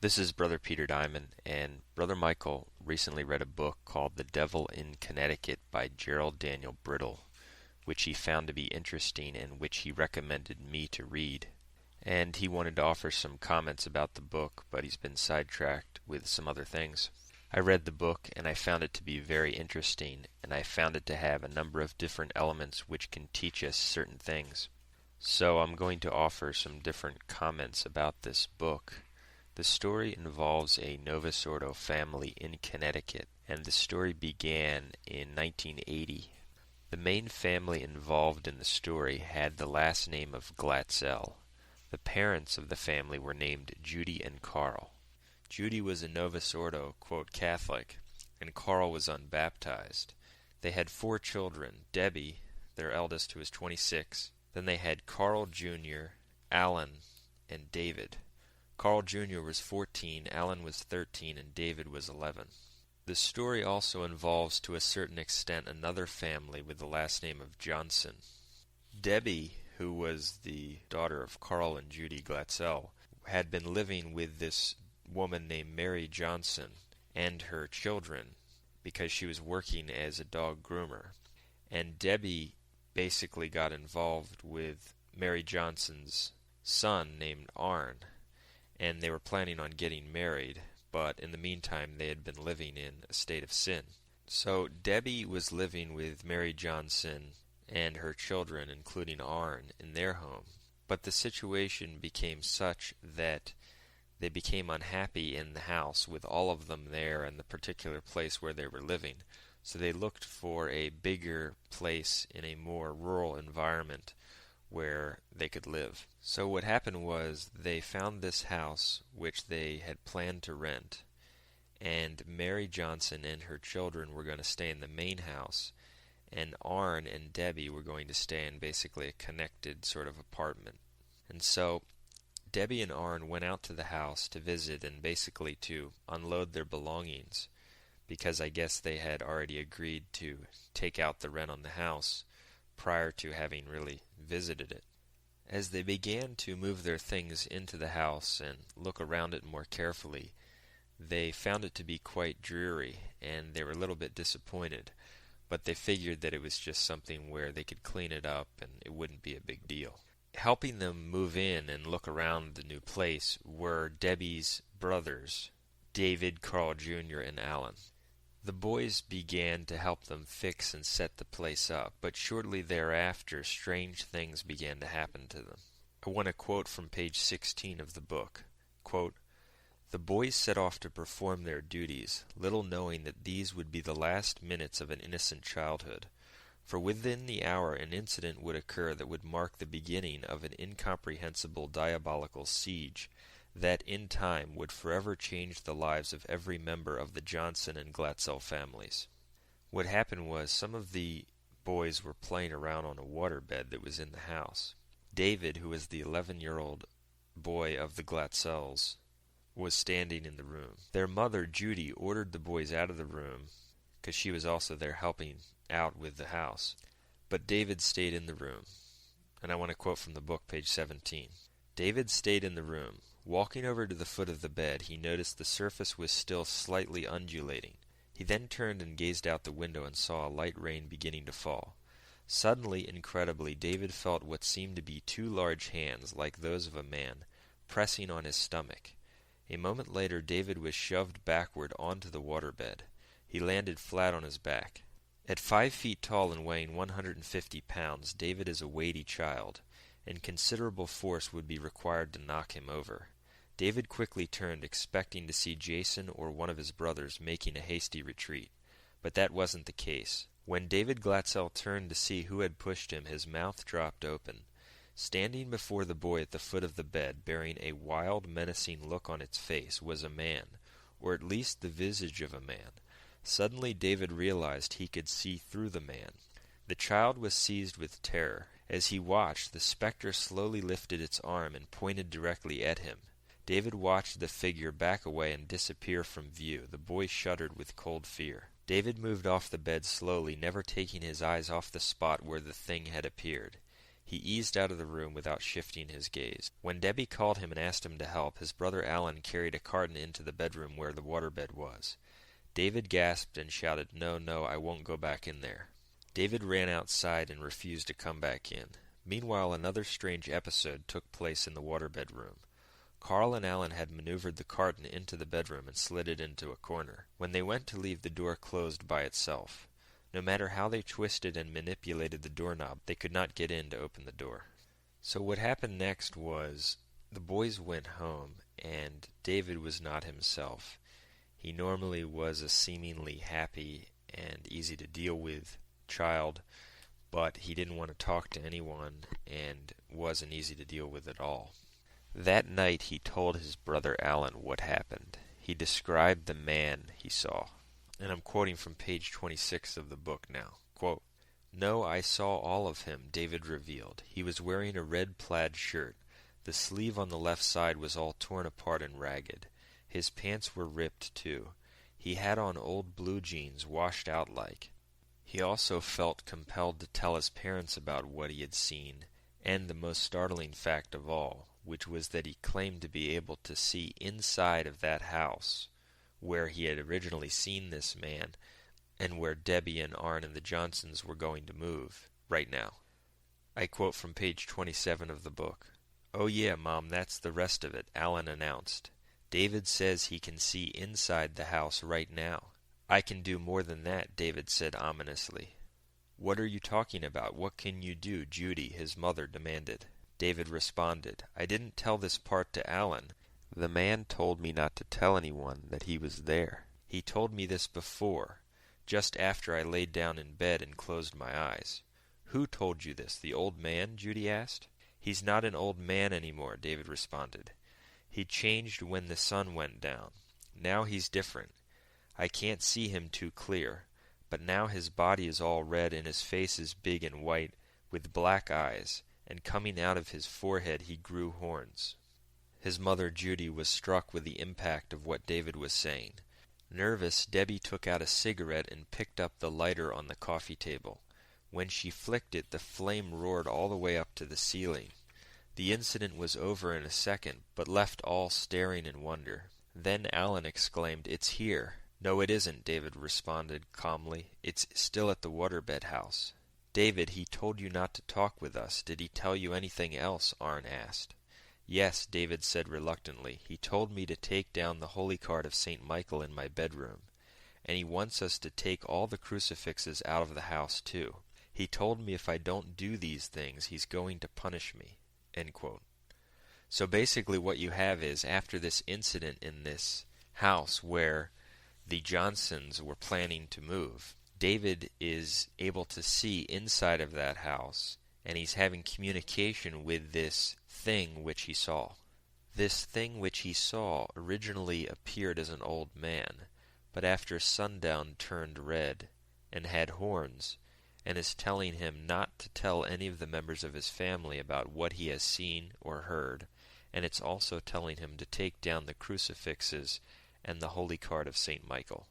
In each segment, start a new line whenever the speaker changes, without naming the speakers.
This is Brother Peter Dimond, and Brother Michael recently read a book called The Devil in Connecticut by Gerald Daniel Brittle, which he found to be interesting and which he recommended me to read. And he wanted to offer some comments about the book, but he's been sidetracked with some other things. I read the book and I found it to be very interesting, and I found it to have a number of different elements which can teach us certain things. So I'm going to offer some different comments about this book. The story involves a Novus Ordo family in Connecticut, and the story began in 1980. The main family involved in the story had the last name of Glatzel. The parents of the family were named Judy and Carl. Judy was a Novus Ordo, quote, Catholic, and Carl was unbaptized. They had 4 children, Debbie, their eldest, who was 26. Then they had Carl Jr., Alan, and David. Carl Jr. was 14, Alan was 13, and David was 11. The story also involves, to a certain extent, another family with the last name of Johnson. Debbie, who was the daughter of Carl and Judy Glatzel, had been living with this woman named Mary Johnson and her children because she was working as a dog groomer. And Debbie basically got involved with Mary Johnson's son named Arn, and they were planning on getting married, but in the meantime they had been living in a state of sin. So Debbie was living with Mary Johnson and her children, including Arn, in their home. But the situation became such that they became unhappy in the house with all of them there in the particular place where they were living. So they looked for a bigger place in a more rural environment where they could live. So what happened was they found this house which they had planned to rent, and Mary Johnson and her children were going to stay in the main house, and Arn and Debbie were going to stay in basically a connected sort of apartment. And so Debbie and Arn went out to the house to visit and basically to unload their belongings, because I guess they had already agreed to take out the rent on the house prior to having really visited it. As they began to move their things into the house and look around it more carefully, they found it to be quite dreary, and they were a little bit disappointed, but they figured that it was just something where they could clean it up and it wouldn't be a big deal. Helping them move in and look around the new place were Debbie's brothers, David, Carl Jr., and Alan. The boys began to help them fix and set the place up, but shortly thereafter strange things began to happen to them. I want to quote from page 16 of the book. Quote, "The boys set off to perform their duties, little knowing that these would be the last minutes of an innocent childhood. For within the hour an incident would occur that would mark the beginning of an incomprehensible diabolical siege that in time would forever change the lives of every member of the Johnson and Glatzel families." What happened was some of the boys were playing around on a waterbed that was in the house. David, who was the 11-year-old boy of the Glatzels, was standing in the room. Their mother, Judy, ordered the boys out of the room because she was also there helping out with the house. But David stayed in the room. And I want to quote from the book, page 17. "David stayed in the room. Walking over to the foot of the bed, he noticed the surface was still slightly undulating. He then turned and gazed out the window and saw a light rain beginning to fall. Suddenly, incredibly, David felt what seemed to be 2 large hands, like those of a man, pressing on his stomach. A moment later, David was shoved backward onto the waterbed. He landed flat on his back. At 5 feet tall and weighing 150 pounds, David is a weighty child, and considerable force would be required to knock him over. David quickly turned, expecting to see Jason or one of his brothers making a hasty retreat. But that wasn't the case. When David Glatzel turned to see who had pushed him, his mouth dropped open. Standing before the boy at the foot of the bed, bearing a wild, menacing look on its face, was a man, or at least the visage of a man. Suddenly David realized he could see through the man. The child was seized with terror. As he watched, the spectre slowly lifted its arm and pointed directly at him. David watched the figure back away and disappear from view. The boy shuddered with cold fear. David moved off the bed slowly, never taking his eyes off the spot where the thing had appeared. He eased out of the room without shifting his gaze. When Debbie called him and asked him to help, his brother Alan carried a carton into the bedroom where the waterbed was. David gasped and shouted, "No, no, I won't go back in there." David ran outside and refused to come back in. Meanwhile, another strange episode took place in the waterbed room. Carl and Alan had maneuvered the carton into the bedroom and slid it into a corner. When they went to leave, the door closed by itself. No matter how they twisted and manipulated the doorknob, they could not get in to open the door. So what happened next was the boys went home, and David was not himself. He normally was a seemingly happy and easy to deal with child, but he didn't want to talk to anyone and wasn't easy to deal with at all. That night he told his brother Alan what happened. He described the man he saw. And I'm quoting from page 26 of the book now. Quote, "No, I saw all of him," David revealed. "He was wearing a red plaid shirt. The sleeve on the left side was all torn apart and ragged. His pants were ripped, too. He had on old blue jeans, washed out like. He also felt compelled to tell his parents about what he had seen, and the most startling fact of all, which was that he claimed to be able to see inside of that house where he had originally seen this man and where Debbie and Arn and the Johnsons were going to move right now." I quote from page 27 of the book. "Oh yeah, Mom, that's the rest of it," Alan announced. "David says he can see inside the house right now." "I can do more than that," David said ominously. "What are you talking about? What can you do?" Judy, his mother, demanded. David responded, "I didn't tell this part to Alan. The man told me not to tell anyone that he was there. He told me this before, just after I laid down in bed and closed my eyes." "Who told you this, the old man?" Judy asked. "He's not an old man anymore," David responded. "He changed when the sun went down. Now he's different. I can't see him too clear, but now his body is all red and his face is big and white with black eyes, and coming out of his forehead he grew horns." His mother, Judy, was struck with the impact of what David was saying. Nervous, Debbie took out a cigarette and picked up the lighter on the coffee table. When she flicked it, the flame roared all the way up to the ceiling. The incident was over in a second, but left all staring in wonder. Then Alan exclaimed, "It's here." "No, it isn't," David responded calmly. "It's still at the waterbed house." "David, he told you not to talk with us. Did he tell you anything else?" Arn asked. "Yes," David said reluctantly. "He told me to take down the holy card of St. Michael in my bedroom. And he wants us to take all the crucifixes out of the house, too. He told me if I don't do these things, he's going to punish me." End quote. So basically what you have is, after this incident in this house where the Johnsons were planning to move, David is able to see inside of that house, and he's having communication with this thing which he saw. This thing which he saw originally appeared as an old man, but after sundown turned red and had horns, and is telling him not to tell any of the members of his family about what he has seen or heard, and it's also telling him to take down the crucifixes and the holy card of St. Michael.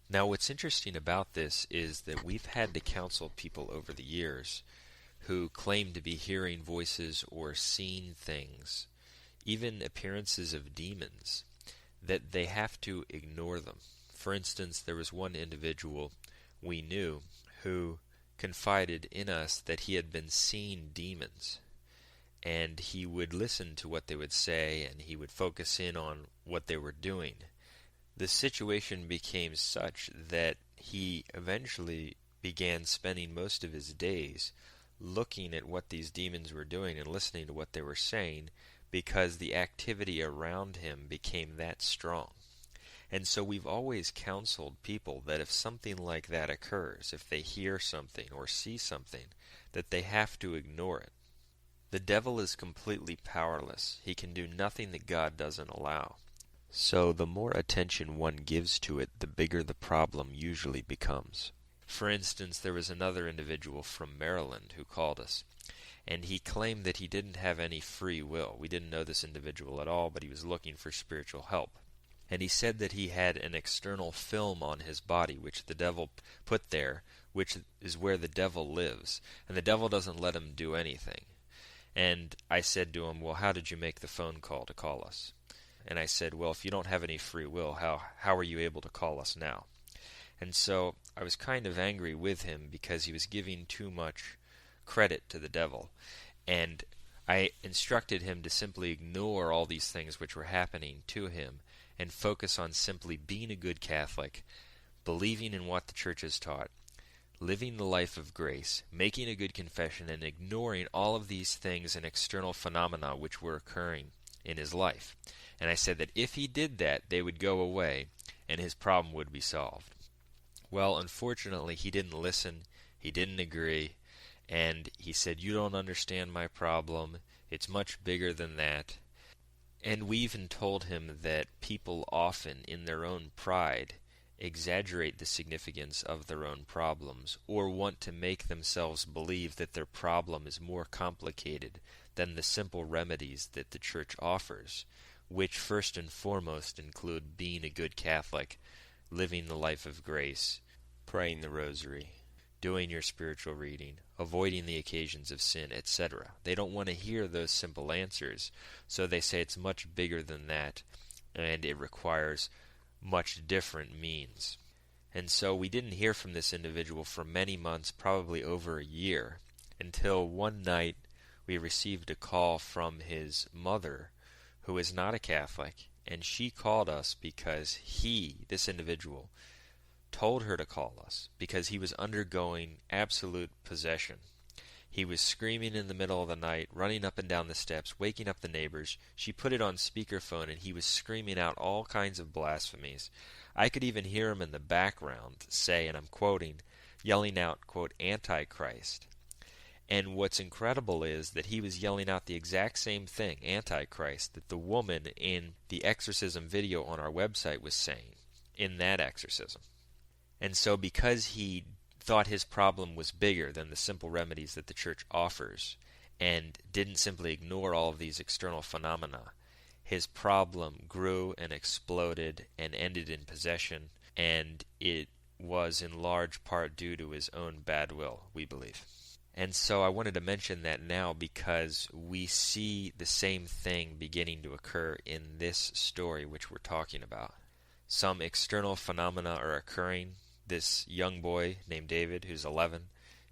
Now what's interesting about this is that we've had to counsel people over the years who claim to be hearing voices or seeing things, even appearances of demons, that they have to ignore them. For instance, there was one individual we knew who confided in us that he had been seeing demons, and he would listen to what they would say and he would focus in on what they were doing. The situation became such that he eventually began spending most of his days looking at what these demons were doing and listening to what they were saying, because the activity around him became that strong. And so we've always counseled people that if something like that occurs, if they hear something or see something, that they have to ignore it. The devil is completely powerless. He can do nothing that God doesn't allow. So the more attention one gives to it, the bigger the problem usually becomes. For instance, there was another individual from Maryland who called us, and he claimed that he didn't have any free will. We didn't know this individual at all, but he was looking for spiritual help. And he said that he had an external film on his body, which the devil put there, which is where the devil lives, and the devil doesn't let him do anything. And I said to him, well, how did you make the phone call to call us? And I said, well, if you don't have any free will, how are you able to call us now? And so I was kind of angry with him because he was giving too much credit to the devil. And I instructed him to simply ignore all these things which were happening to him and focus on simply being a good Catholic, believing in what the Church has taught, living the life of grace, making a good confession, and ignoring all of these things and external phenomena which were occurring in his life. And I said that if he did that, they would go away and his problem would be solved. Well, unfortunately, he didn't listen, he didn't agree, and he said, you don't understand my problem, it's much bigger than that. And we even told him that people often, in their own pride, exaggerate the significance of their own problems, or want to make themselves believe that their problem is more complicated than the simple remedies that the Church offers, which first and foremost include being a good Catholic, living the life of grace, praying the rosary, doing your spiritual reading, avoiding the occasions of sin, etc. They don't want to hear those simple answers, so they say it's much bigger than that, and it requires much different means. And so we didn't hear from this individual for many months, probably over a year, until one night we received a call from his mother, who is not a Catholic, and she called us because this individual, told her to call us because he was undergoing absolute possession. He was screaming in the middle of the night, running up and down the steps, waking up the neighbors. She put it on speakerphone and he was screaming out all kinds of blasphemies. I could even hear him in the background say, and I'm quoting, yelling out, quote, Antichrist. And what's incredible is that he was yelling out the exact same thing, Antichrist, that the woman in the exorcism video on our website was saying in that exorcism. And so because he thought his problem was bigger than the simple remedies that the Church offers and didn't simply ignore all of these external phenomena, his problem grew and exploded and ended in possession, and it was in large part due to his own bad will, we believe. And so I wanted to mention that now because we see the same thing beginning to occur in this story which we're talking about. Some external phenomena are occurring. This young boy named David, who's 11,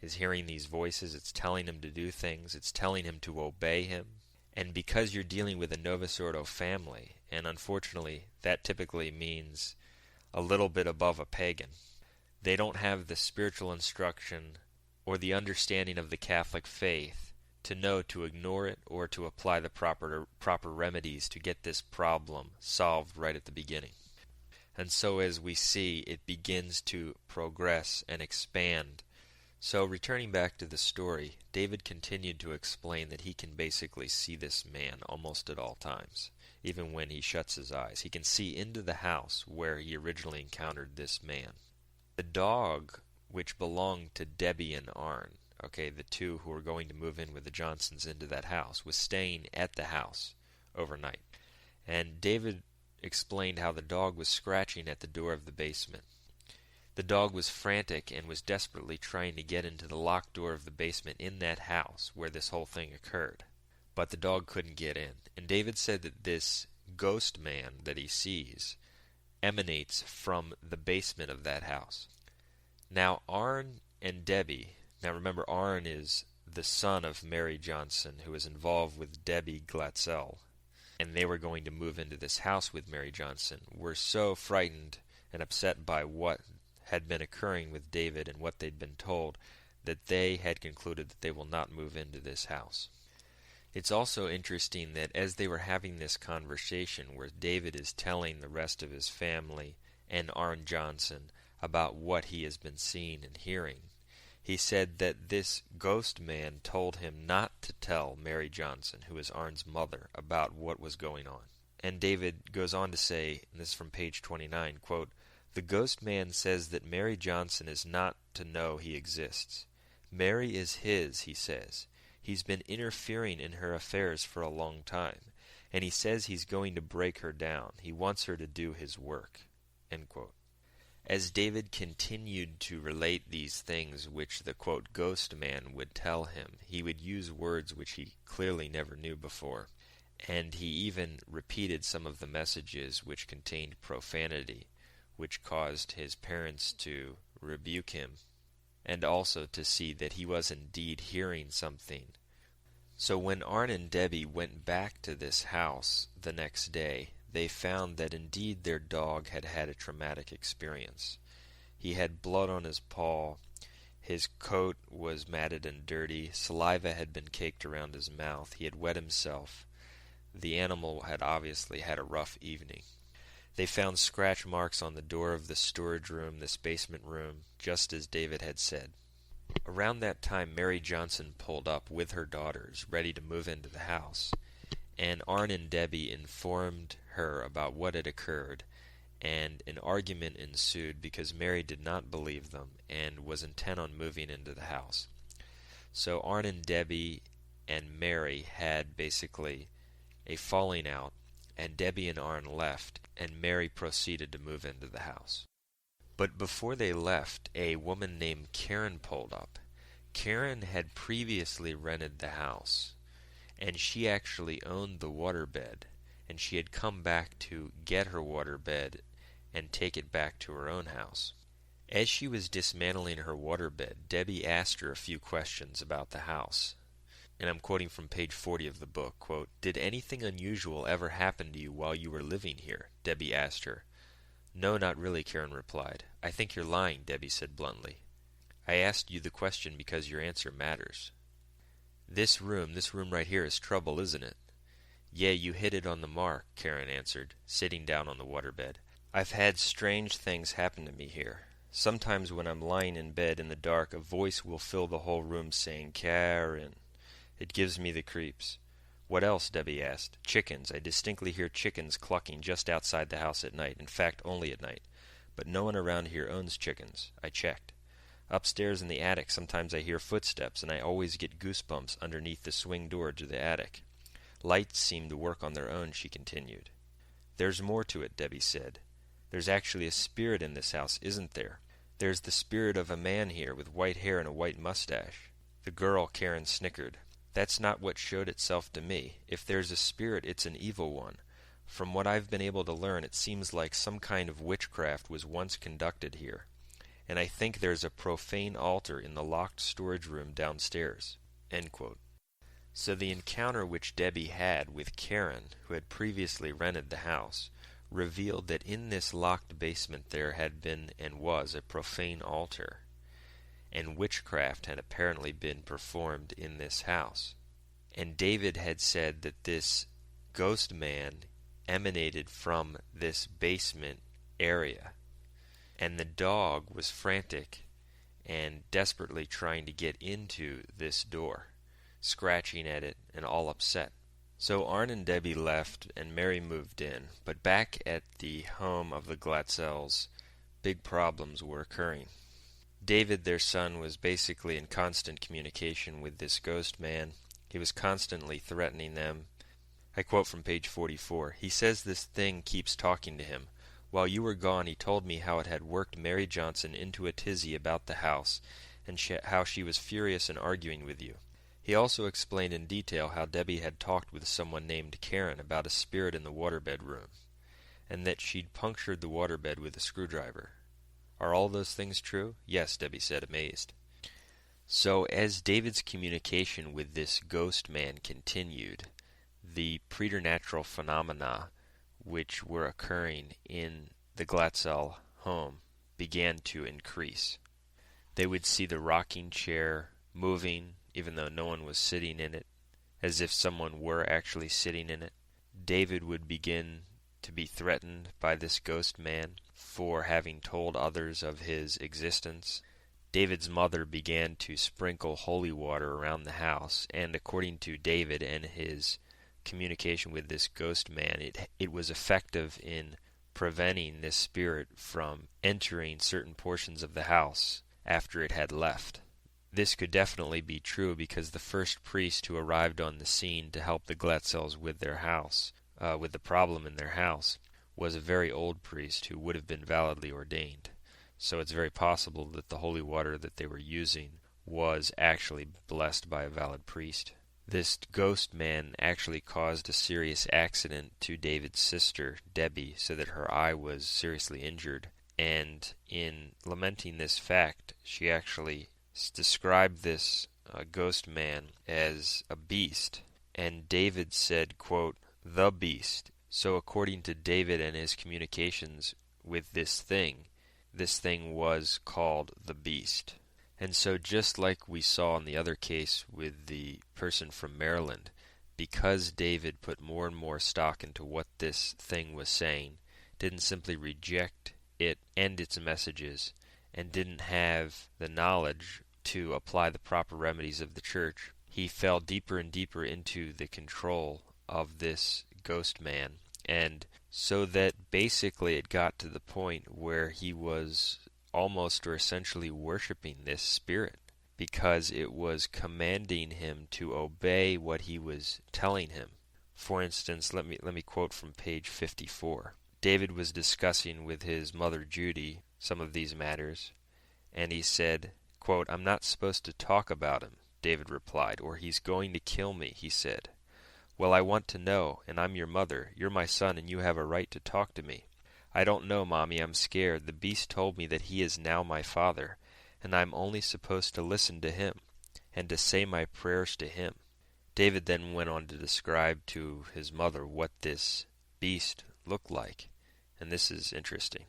is hearing these voices. It's telling him to do things. It's telling him to obey him. And because you're dealing with a Novus Ordo family, and unfortunately that typically means a little bit above a pagan, they don't have the spiritual instruction or the understanding of the Catholic faith to know to ignore it or to apply the proper remedies to get this problem solved right at the beginning. And so as we see, it begins to progress and expand. So returning back to the story, David continued to explain that he can basically see this man almost at all times, even when he shuts his eyes. He can see into the house where he originally encountered this man. The dog, which belonged to Debbie and Arn, the two who were going to move in with the Johnsons into that house, was staying at the house overnight. And David explained how the dog was scratching at the door of the basement. The dog was frantic and was desperately trying to get into the locked door of the basement in that house where this whole thing occurred. But the dog couldn't get in. And David said that this ghost man that he sees emanates from the basement of that house. Now Arn and Debbie, now remember Arn is the son of Mary Johnson, who was involved with Debbie Glatzel, and they were going to move into this house with Mary Johnson, were so frightened and upset by what had been occurring with David and what they'd been told that they had concluded that they will not move into this house. It's also interesting that as they were having this conversation where David is telling the rest of his family and Arn Johnson about what he has been seeing and hearing, he said that this ghost man told him not to tell Mary Johnson, who is Arn's mother, about what was going on. And David goes on to say, and this is from page 29, quote, "The ghost man says that Mary Johnson is not to know he exists. Mary is his, he says. He's been interfering in her affairs for a long time, and he says he's going to break her down. He wants her to do his work." End quote. As David continued to relate these things which the quote, ghost man would tell him, he would use words which he clearly never knew before, and he even repeated some of the messages which contained profanity, which caused his parents to rebuke him, and also to see that he was indeed hearing something. So when Arn and Debbie went back to this house the next day, they found that indeed their dog had had a traumatic experience. He had blood on his paw, his coat was matted and dirty, saliva had been caked around his mouth, he had wet himself. The animal had obviously had a rough evening. They found scratch marks on the door of the storage room, this basement room, just as David had said. Around that time, Mary Johnson pulled up with her daughters, ready to move into the house, and Arn and Debbie informed her about what had occurred, and an argument ensued because Mary did not believe them and was intent on moving into the house. So Arn and Debbie and Mary had basically a falling out, and Debbie and Arn left, and Mary proceeded to move into the house. But before they left, a woman named Karen pulled up. Karen had previously rented the house, and she actually owned the waterbed, and she had come back to get her waterbed and take it back to her own house. As she was dismantling her waterbed, Debbie asked her a few questions about the house. And I'm quoting from page 40 of the book, quote, "Did anything unusual ever happen to you while you were living here?" Debbie asked her. "No, not really," Karen replied. "I think you're lying," Debbie said bluntly. "I asked you the question because your answer matters." This room right here is trouble, isn't it?" "Yeah, you hit it on the mark," Karen answered, sitting down on the waterbed. "I've had strange things happen to me here. Sometimes when I'm lying in bed in the dark, a voice will fill the whole room saying, 'Karen.' It gives me the creeps." "What else?" Debbie asked. "Chickens. I distinctly hear chickens clucking just outside the house at night. In fact, only at night. But no one around here owns chickens. I checked. Upstairs in the attic, sometimes I hear footsteps, and I always get goosebumps underneath the swing door to the attic. Lights seem to work on their own," she continued. "There's more to it," Debbie said. "There's actually a spirit in this house, isn't there? There's the spirit of a man here with white hair and a white mustache." The girl, Karen, snickered. "That's not what showed itself to me. If there's a spirit, it's an evil one. From what I've been able to learn, it seems like some kind of witchcraft was once conducted here. And I think there's a profane altar in the locked storage room downstairs." End quote. So the encounter which Debbie had with Karen, who had previously rented the house, revealed that in this locked basement there had been and was a profane altar, and witchcraft had apparently been performed in this house. And David had said that this ghost man emanated from this basement area, and the dog was frantic and desperately trying to get into this door, scratching at it and all upset. So Arn and Debbie left and Mary moved in, but back at the home of the Glatzels, big problems were occurring. David, their son, was basically in constant communication with this ghost man. He was constantly threatening them. I quote from page 44. "He says this thing keeps talking to him. While you were gone, he told me how it had worked Mary Johnson into a tizzy about the house, and how she was furious and arguing with you. He also explained in detail how Debbie had talked with someone named Karen about a spirit in the waterbed room, and that she'd punctured the waterbed with a screwdriver. Are all those things true?" "Yes," Debbie said, amazed. So as David's communication with this ghost man continued, the preternatural phenomena which were occurring in the Glatzel home began to increase. They would see the rocking chair moving even though no one was sitting in it, as if someone were actually sitting in it. David would begin to be threatened by this ghost man for having told others of his existence. David's mother began to sprinkle holy water around the house, and according to David and his communication with this ghost man, it was effective in preventing this spirit from entering certain portions of the house after it had left. This could definitely be true because the first priest who arrived on the scene to help the Glatzels with their house, with the problem in their house, was a very old priest who would have been validly ordained. So it's very possible that the holy water that they were using was actually blessed by a valid priest. This ghost man actually caused a serious accident to David's sister, Debbie, so that her eye was seriously injured. And in lamenting this fact, she actually described this ghost man as a beast. And David said, quote, "the beast." So according to David and his communications with this thing was called the beast. And so just like we saw in the other case with the person from Maryland, because David put more and more stock into what this thing was saying, didn't simply reject it and its messages, and didn't have the knowledge to apply the proper remedies of the church, he fell deeper and deeper into the control of this ghost man. And so that basically it got to the point where he was almost or essentially worshiping this spirit, because it was commanding him to obey what he was telling him. For instance, let me quote from page 54. David was discussing with his mother Judy some of these matters, and he said, quote, "I'm not supposed to talk about him," David replied, "or he's going to kill me," he said. "Well, I want to know, and I'm your mother. You're my son, and you have a right to talk to me." "I don't know, Mommy. I'm scared. The beast told me that he is now my father, and I'm only supposed to listen to him, and to say my prayers to him." David then went on to describe to his mother what this beast looked like, and this is interesting.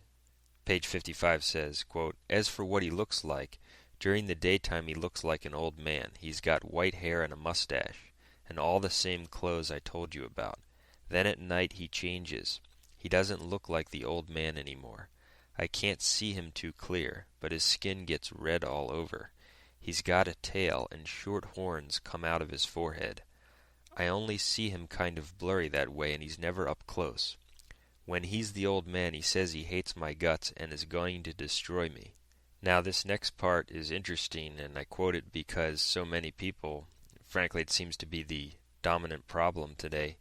Page 55 says, quote, "As for what he looks like, during the daytime he looks like an old man. He's got white hair and a mustache, and all the same clothes I told you about. Then at night he changes. He doesn't look like the old man anymore. I can't see him too clear, but his skin gets red all over. He's got a tail, and short horns come out of his forehead. I only see him kind of blurry that way, and he's never up close. When he's the old man, he says he hates my guts and is going to destroy me." Now this next part is interesting, and I quote it because so many people, frankly it seems to be the dominant problem today,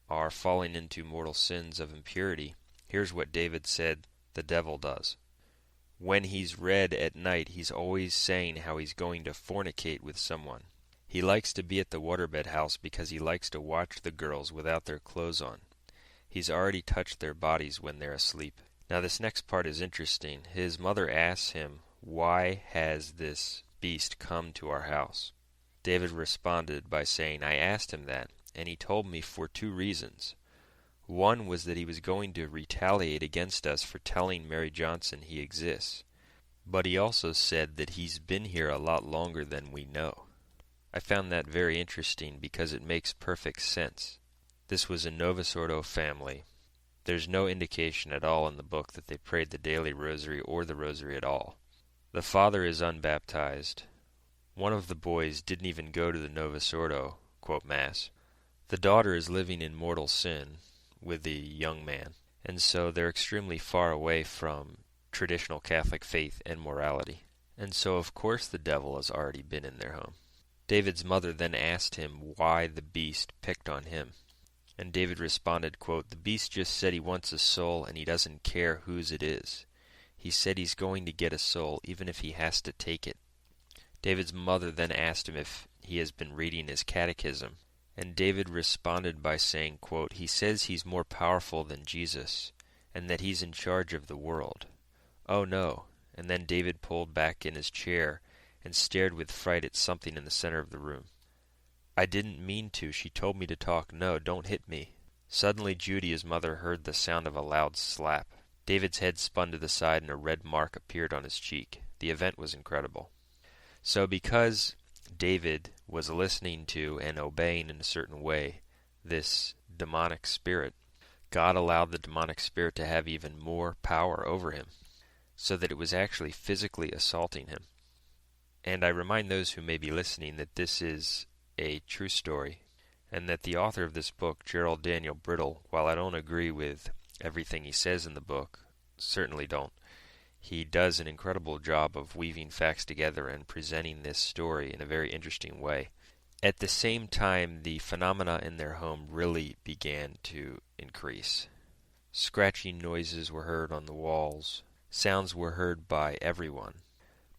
are falling into mortal sins of impurity. Here's what David said the devil does. "When he's red at night, he's always saying how he's going to fornicate with someone. He likes to be at the waterbed house because he likes to watch the girls without their clothes on. He's already touched their bodies when they're asleep." Now this next part is interesting. His mother asks him, "Why has this beast come to our house?" David responded by saying, "I asked him that, and he told me for two reasons. One was that he was going to retaliate against us for telling Mary Johnson he exists, but he also said that he's been here a lot longer than we know." I found that very interesting because it makes perfect sense. This was a Novus Ordo family. There's no indication at all in the book that they prayed the daily rosary or the rosary at all. The father is unbaptized. One of the boys didn't even go to the Novus Ordo, quote, Mass. The daughter is living in mortal sin with the young man, and so they're extremely far away from traditional Catholic faith and morality. And so of course the devil has already been in their home. David's mother then asked him why the beast picked on him. And David responded, quote, "The beast just said he wants a soul and he doesn't care whose it is. He said he's going to get a soul even if he has to take it." David's mother then asked him if he has been reading his catechism. And David responded by saying, quote, "He says he's more powerful than Jesus, and that he's in charge of the world." "Oh no." And then David pulled back in his chair and stared with fright at something in the center of the room. "I didn't mean to. She told me to talk. No, don't hit me." Suddenly Judy, his mother, heard the sound of a loud slap. David's head spun to the side and a red mark appeared on his cheek. The event was incredible. So because David was listening to and obeying in a certain way this demonic spirit, God allowed the demonic spirit to have even more power over him, so that it was actually physically assaulting him. And I remind those who may be listening that this is a true story, and that the author of this book, Gerald Daniel Brittle, while I don't agree with everything he says in the book, certainly don't, he does an incredible job of weaving facts together and presenting this story in a very interesting way. At the same time, the phenomena in their home really began to increase. Scratching noises were heard on the walls. Sounds were heard by everyone,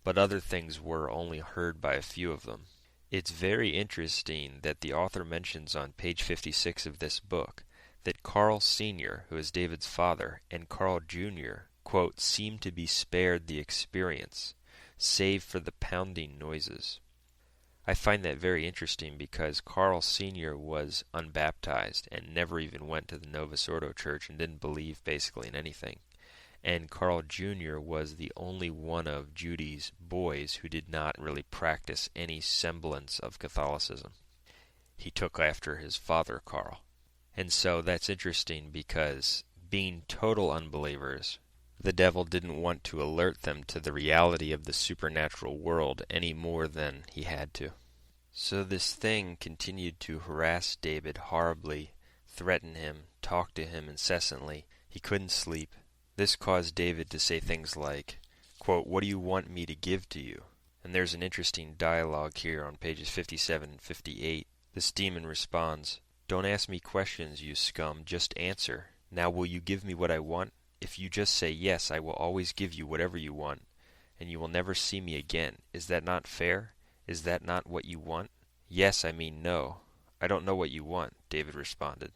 but other things were only heard by a few of them. It's very interesting that the author mentions on page 56 of this book that Carl Sr., who is David's father, and Carl Jr., quote, seemed to be spared the experience, save for the pounding noises. I find that very interesting because Carl Sr. was unbaptized and never even went to the Novus Ordo Church and didn't believe basically in anything. And Carl Jr. was the only one of Judy's boys who did not really practice any semblance of Catholicism. He took after his father, Carl. And so that's interesting because, being total unbelievers, the devil didn't want to alert them to the reality of the supernatural world any more than he had to. So this thing continued to harass David horribly, threaten him, talk to him incessantly. He couldn't sleep. This caused David to say things like, quote, "What do you want me to give to you?" And there's an interesting dialogue here on pages 57 and 58. This demon responds, "Don't ask me questions, you scum, just answer. Now will you give me what I want? If you just say yes, I will always give you whatever you want, and you will never see me again. Is that not fair? Is that not what you want?" "Yes, I mean no. I don't know what you want," David responded.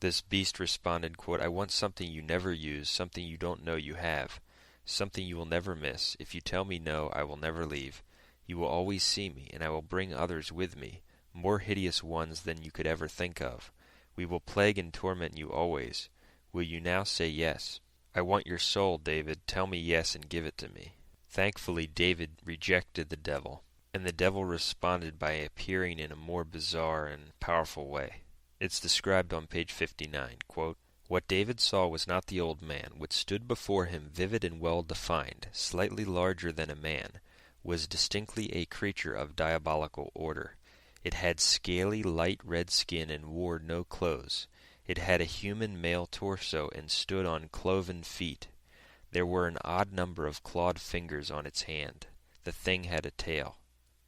This beast responded, quote, "I want something you never use, something you don't know you have, something you will never miss. If you tell me no, I will never leave. You will always see me, and I will bring others with me, more hideous ones than you could ever think of. We will plague and torment you always. Will you now say yes? I want your soul, David. Tell me yes and give it to me." Thankfully, David rejected the devil, and the devil responded by appearing in a more bizarre and powerful way. It's described on page 59, quote, "What David saw was not the old man. What stood before him, vivid and well-defined, slightly larger than a man, was distinctly a creature of diabolical order. It had scaly, light red skin and wore no clothes. It had a human male torso and stood on cloven feet. There were an odd number of clawed fingers on its hand. The thing had a tail.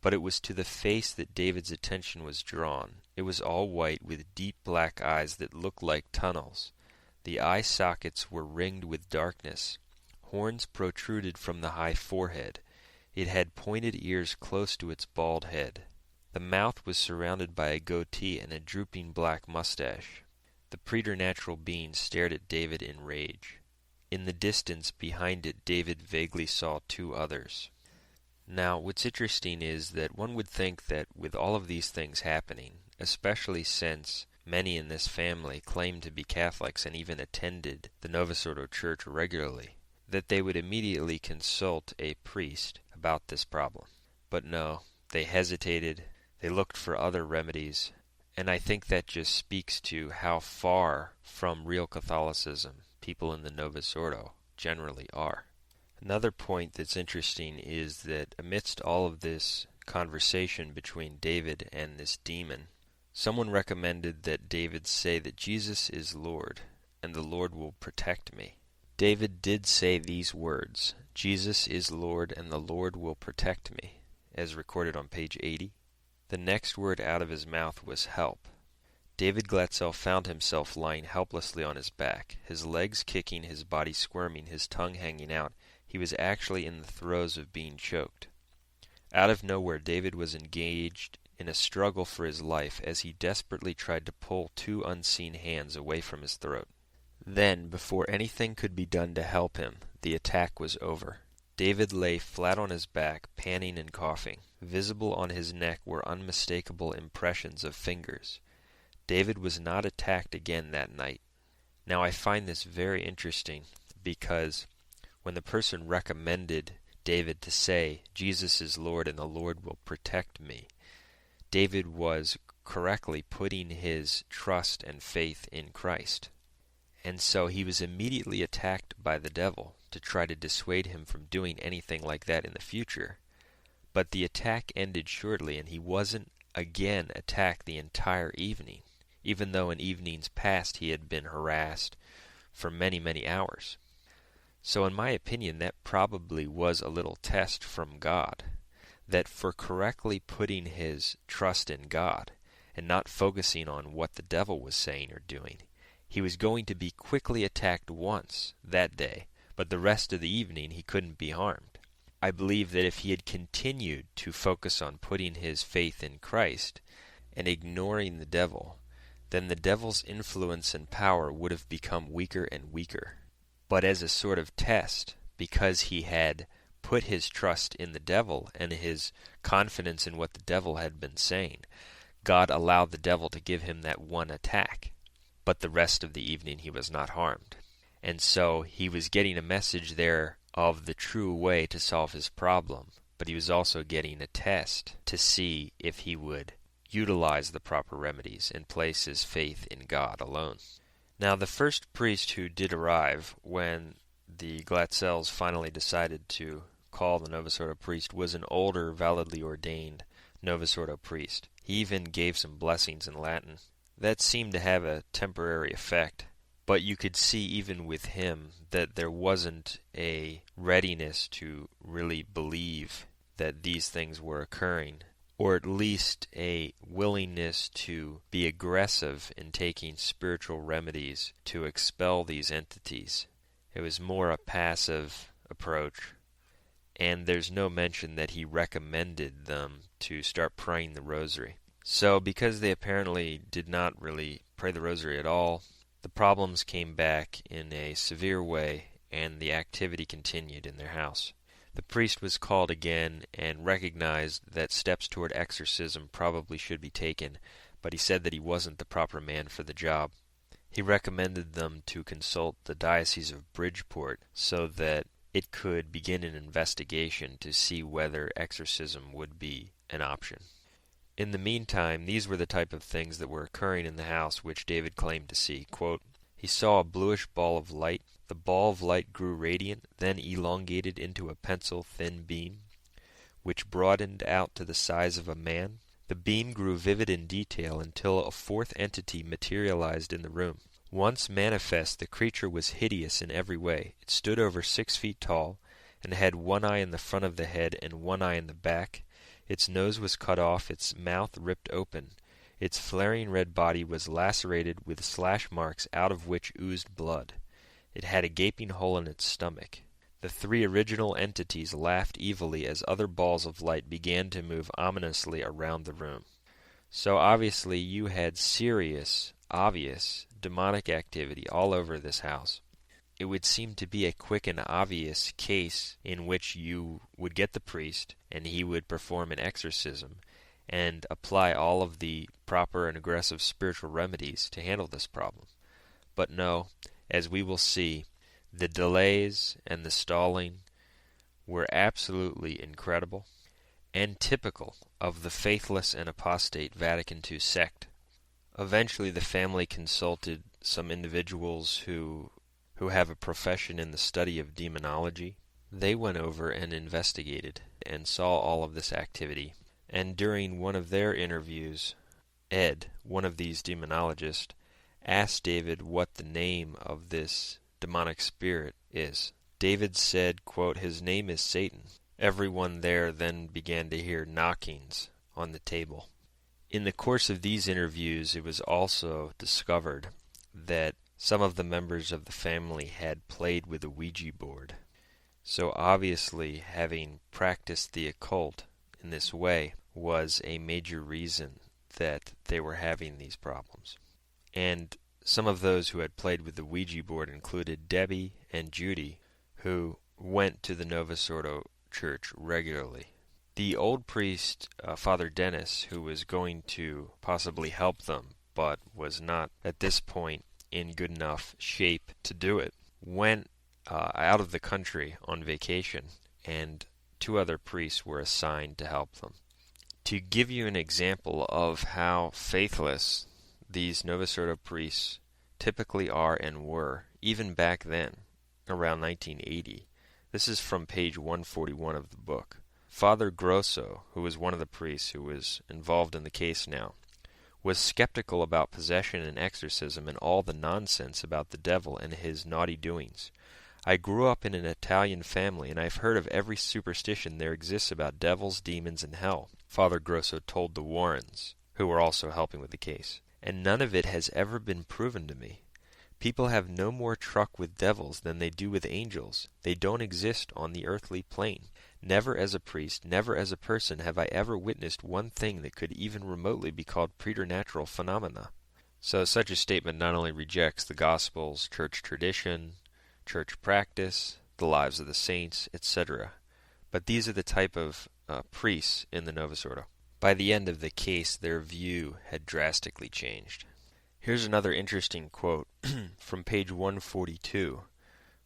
But it was to the face that David's attention was drawn. It was all white, with deep black eyes that looked like tunnels. The eye sockets were ringed with darkness. Horns protruded from the high forehead. It had pointed ears close to its bald head. The mouth was surrounded by a goatee and a drooping black mustache. The preternatural being stared at David in rage. In the distance behind it, David vaguely saw two others. Now, what's interesting is that one would think that with all of these things happening, especially since many in this family claimed to be Catholics and even attended the Novus Ordo Church regularly, that they would immediately consult a priest about this problem. But no, they hesitated, they looked for other remedies, and I think that just speaks to how far from real Catholicism people in the Novus Ordo generally are. Another point that's interesting is that amidst all of this conversation between David and this demon, someone recommended that David say that Jesus is Lord, and the Lord will protect me. David did say these words, "Jesus is Lord, and the Lord will protect me," as recorded on page 80. The next word out of his mouth was help. David Glatzel found himself lying helplessly on his back, his legs kicking, his body squirming, his tongue hanging out. He was actually in the throes of being choked. Out of nowhere, David was engaged in a struggle for his life as he desperately tried to pull two unseen hands away from his throat. Then, before anything could be done to help him, the attack was over. David lay flat on his back, panting and coughing. Visible on his neck were unmistakable impressions of fingers. David was not attacked again that night. Now I find this very interesting because when the person recommended David to say, "Jesus is Lord and the Lord will protect me," David was correctly putting his trust and faith in Christ. And so he was immediately attacked by the devil to try to dissuade him from doing anything like that in the future. But the attack ended shortly, and he wasn't again attacked the entire evening, even though in evenings past he had been harassed for many, many hours. So in my opinion, that probably was a little test from God, that for correctly putting his trust in God and not focusing on what the devil was saying or doing, he was going to be quickly attacked once that day, but the rest of the evening he couldn't be harmed. I believe that if he had continued to focus on putting his faith in Christ and ignoring the devil, then the devil's influence and power would have become weaker and weaker. But as a sort of test, because he had put his trust in the devil and his confidence in what the devil had been saying, God allowed the devil to give him that one attack. But the rest of the evening he was not harmed. And so he was getting a message there of the true way to solve his problem, but he was also getting a test to see if he would utilize the proper remedies and place his faith in God alone. Now, the first priest who did arrive when the Glatzels finally decided to call the Novus Ordo priest was an older, validly ordained Novus Ordo priest. He even gave some blessings in Latin. That seemed to have a temporary effect, but you could see even with him that there wasn't a readiness to really believe that these things were occurring, or at least a willingness to be aggressive in taking spiritual remedies to expel these entities. It was more a passive approach, and there's no mention that he recommended them to start praying the rosary. So because they apparently did not really pray the rosary at all, the problems came back in a severe way, and the activity continued in their house. The priest was called again and recognized that steps toward exorcism probably should be taken, but he said that he wasn't the proper man for the job. He recommended them to consult the Diocese of Bridgeport so that it could begin an investigation to see whether exorcism would be an option. In the meantime, these were the type of things that were occurring in the house which David claimed to see. Quote, he saw a bluish ball of light. The ball of light grew radiant, then elongated into a pencil-thin beam, which broadened out to the size of a man. The beam grew vivid in detail until a fourth entity materialized in the room. Once manifest, the creature was hideous in every way. It stood over 6 feet tall, and had one eye in the front of the head and one eye in the back. Its nose was cut off, its mouth ripped open. Its flaring red body was lacerated with slash marks out of which oozed blood. It had a gaping hole in its stomach. The 3 original entities laughed evilly as other balls of light began to move ominously around the room. So obviously you had serious, obvious, demonic activity all over this house. It would seem to be a quick and obvious case in which you would get the priest and he would perform an exorcism and apply all of the proper and aggressive spiritual remedies to handle this problem. But no, as we will see, the delays and the stalling were absolutely incredible and typical of the faithless and apostate Vatican II sect. Eventually the family consulted some individuals who have a profession in the study of demonology. They went over and investigated and saw all of this activity. And during one of their interviews, Ed, one of these demonologists, asked David what the name of this demonic spirit is. David said, quote, his name is Satan. Everyone there then began to hear knockings on the table. In the course of these interviews, it was also discovered that some of the members of the family had played with a Ouija board. So obviously, having practiced the occult in this way was a major reason that they were having these problems. And some of those who had played with the Ouija board included Debbie and Judy, who went to the Novus Ordo church regularly. The old priest, Father Dennis, who was going to possibly help them, but was not at this point in good enough shape to do it, went out of the country on vacation, and 2 other priests were assigned to help them. To give you an example of how faithless these Novus Ordo priests typically are and were, even back then, around 1980, this is from page 141 of the book. Father Grosso, who was one of the priests who was involved in the case now, was skeptical about possession and exorcism and all the nonsense about the devil and his naughty doings. I grew up in an Italian family, and I've heard of every superstition there exists about devils, demons, and hell, Father Grosso told the Warrens, who were also helping with the case, and none of it has ever been proven to me. People have no more truck with devils than they do with angels. They don't exist on the earthly plane. Never as a priest, never as a person have I ever witnessed one thing that could even remotely be called preternatural phenomena. So such a statement not only rejects the Gospels, church tradition, church practice, the lives of the saints, etc., but these are the type of priests in the Novus Ordo. By the end of the case, their view had drastically changed. Here's another interesting quote from page 142,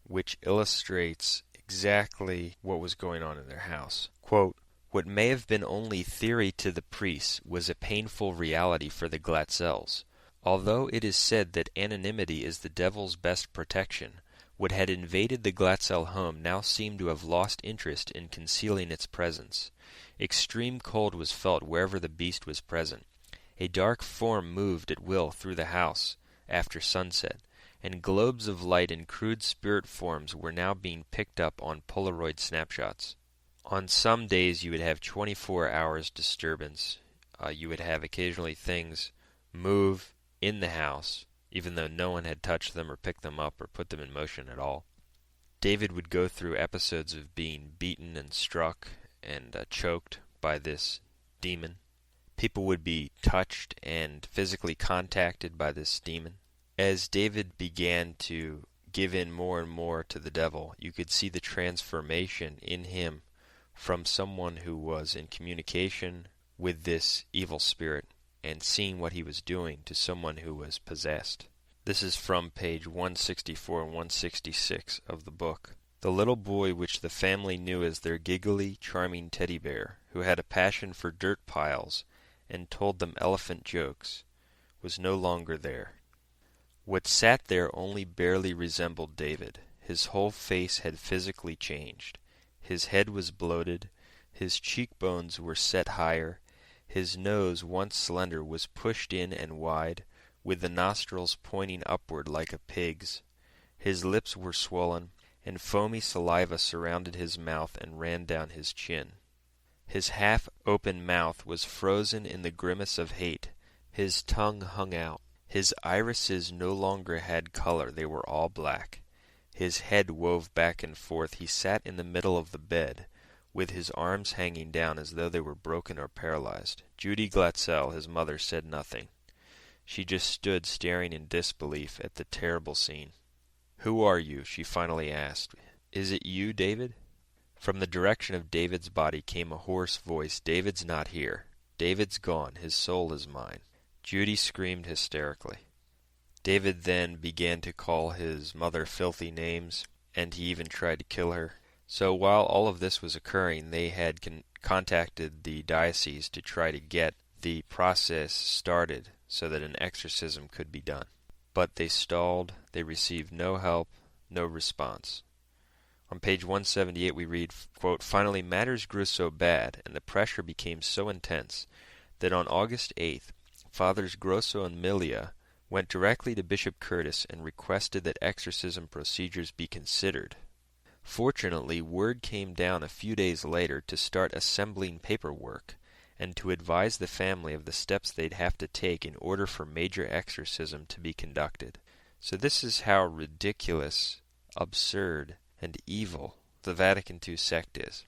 which illustrates exactly what was going on in their house. Quote, "What may have been only theory to the priests was a painful reality for the Glatzels. Although it is said that anonymity is the devil's best protection, what had invaded the Glatzel home now seemed to have lost interest in concealing its presence. Extreme cold was felt wherever the beast was present. A dark form moved at will through the house after sunset, and globes of light in crude spirit forms were now being picked up on Polaroid snapshots. On some days you would have 24 hours disturbance. You would have occasionally things move in the house, even though no one had touched them or picked them up or put them in motion at all. David would go through episodes of being beaten and struck and choked by this demon. People would be touched and physically contacted by this demon. As David began to give in more and more to the devil, you could see the transformation in him from someone who was in communication with this evil spirit and seeing what he was doing to someone who was possessed. This is from page 164 and 166 of the book. The little boy which the family knew as their giggly, charming teddy bear, who had a passion for dirt piles and told them elephant jokes, was no longer there. What sat there only barely resembled David. His whole face had physically changed. His head was bloated, his cheekbones were set higher, his nose, once slender, was pushed in and wide, with the nostrils pointing upward like a pig's. His lips were swollen, and foamy saliva surrounded his mouth and ran down his chin. His half-open mouth was frozen in the grimace of hate. His tongue hung out. His irises no longer had color, they were all black. His head wove back and forth. He sat in the middle of the bed, with his arms hanging down as though they were broken or paralyzed. Judy Glatzel, his mother, said nothing. She just stood staring in disbelief at the terrible scene. "Who are you?" she finally asked. "Is it you, David?" From the direction of David's body came a hoarse voice. "David's not here. David's gone. His soul is mine." Judy screamed hysterically. David then began to call his mother filthy names, and he even tried to kill her. So while all of this was occurring, they had contacted the diocese to try to get the process started so that an exorcism could be done. But they stalled. They received no help, no response. On page 178 we read, quote, "Finally matters grew so bad and the pressure became so intense that on August 8th, Fathers Grosso and Milia went directly to Bishop Curtis and requested that exorcism procedures be considered. Fortunately, word came down a few days later to start assembling paperwork and to advise the family of the steps they'd have to take in order for major exorcism to be conducted. So this is how ridiculous, absurd, and evil the Vatican II sect is.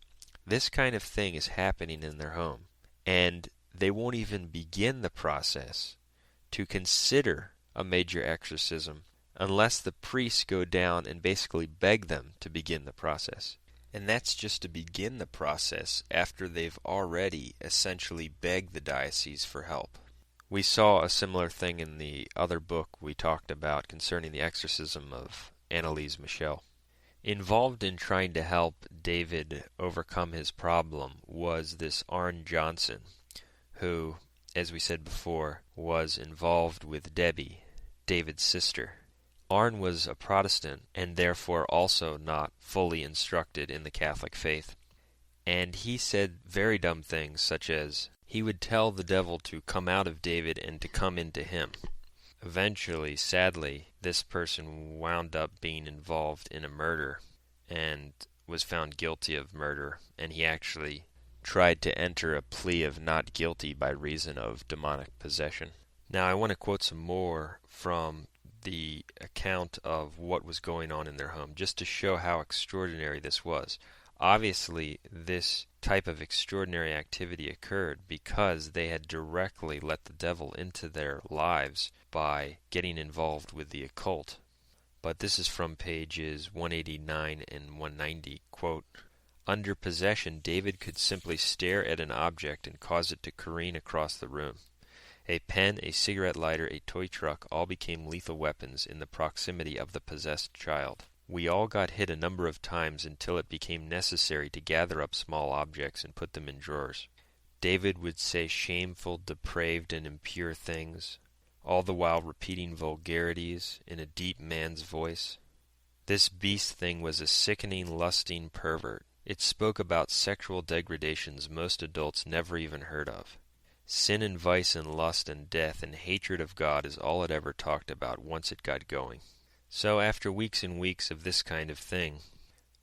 This kind of thing is happening in their home, and they won't even begin the process to consider a major exorcism unless the priests go down and basically beg them to begin the process. And that's just to begin the process after they've already essentially begged the diocese for help. We saw a similar thing in the other book we talked about concerning the exorcism of Annalise Michel. Involved in trying to help David overcome his problem was this Arne Johnson, who, as we said before, was involved with Debbie, David's sister. Arne was a Protestant and therefore also not fully instructed in the Catholic faith. And he said very dumb things, such as he would tell the devil to come out of David and to come into him. Eventually, sadly, this person wound up being involved in a murder and was found guilty of murder, and he actually tried to enter a plea of not guilty by reason of demonic possession. Now I want to quote some more from the account of what was going on in their home, just to show how extraordinary this was. Obviously, this type of extraordinary activity occurred because they had directly let the devil into their lives by getting involved with the occult. But this is from pages 189 and 190, quote, "Under possession, David could simply stare at an object and cause it to careen across the room. A pen, a cigarette lighter, a toy truck all became lethal weapons in the proximity of the possessed child. We all got hit a number of times until it became necessary to gather up small objects and put them in drawers. David would say shameful, depraved, and impure things, all the while repeating vulgarities in a deep man's voice. This beast thing was a sickening, lusting pervert. It spoke about sexual degradations most adults never even heard of. Sin and vice and lust and death and hatred of God is all it ever talked about once it got going." So after weeks and weeks of this kind of thing,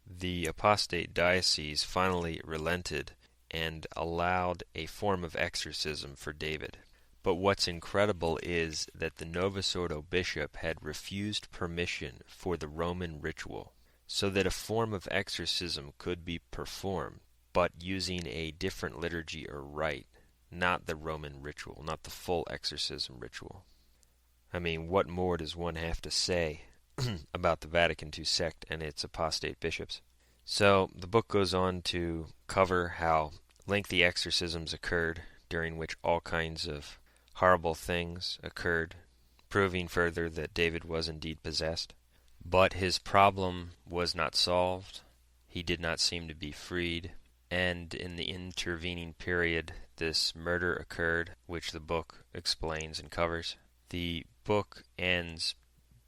the apostate diocese finally relented and allowed a form of exorcism for David. But what's incredible is that the Novus Ordo bishop had refused permission for the Roman ritual, so that a form of exorcism could be performed, but using a different liturgy or rite, not the Roman ritual, not the full exorcism ritual. I mean, what more does one have to say about the Vatican II sect and its apostate bishops? So the book goes on to cover how lengthy exorcisms occurred, during which all kinds of horrible things occurred, proving further that David was indeed possessed. But his problem was not solved. He did not seem to be freed. And in the intervening period, this murder occurred, which the book explains and covers. The book ends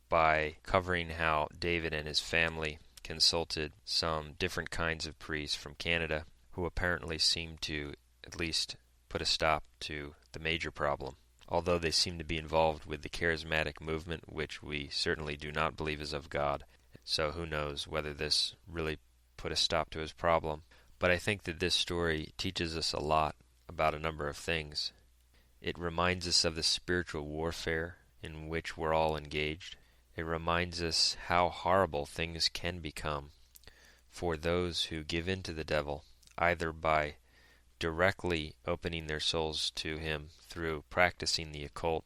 by covering how David and his family consulted some different kinds of priests from Canada who apparently seemed to at least put a stop to the major problem. Although they seem to be involved with the charismatic movement, which we certainly do not believe is of God. So who knows whether this really put a stop to his problem. But I think that this story teaches us a lot about a number of things. It reminds us of the spiritual warfare in which we're all engaged. It reminds us how horrible things can become for those who give in to the devil, either by directly opening their souls to him through practicing the occult,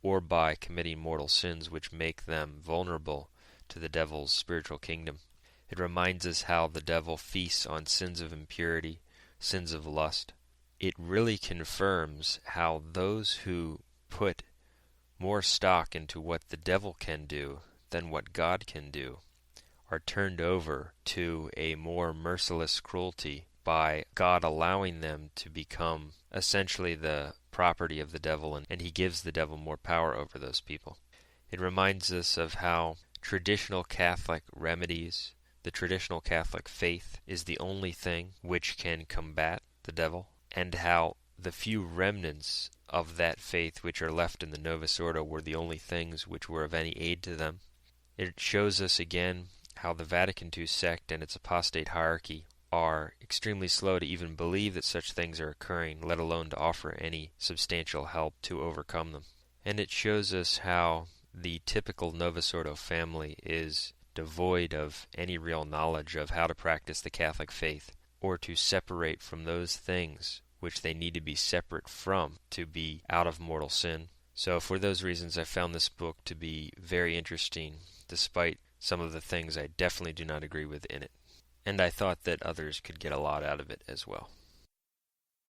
or by committing mortal sins which make them vulnerable to the devil's spiritual kingdom. It reminds us how the devil feasts on sins of impurity, sins of lust. It really confirms how those who put more stock into what the devil can do than what God can do are turned over to a more merciless cruelty by God allowing them to become essentially the property of the devil, and he gives the devil more power over those people. It reminds us of how traditional Catholic remedies, the traditional Catholic faith, is the only thing which can combat the devil, and how the few remnants of that faith which are left in the Novus Ordo were the only things which were of any aid to them. It shows us again how the Vatican II sect and its apostate hierarchy are extremely slow to even believe that such things are occurring, let alone to offer any substantial help to overcome them. And it shows us how the typical Novus Ordo family is devoid of any real knowledge of how to practice the Catholic faith, or to separate from those things which they need to be separate from to be out of mortal sin. So for those reasons, I found this book to be very interesting, despite some of the things I definitely do not agree with in it. And I thought that others could get a lot out of it as well.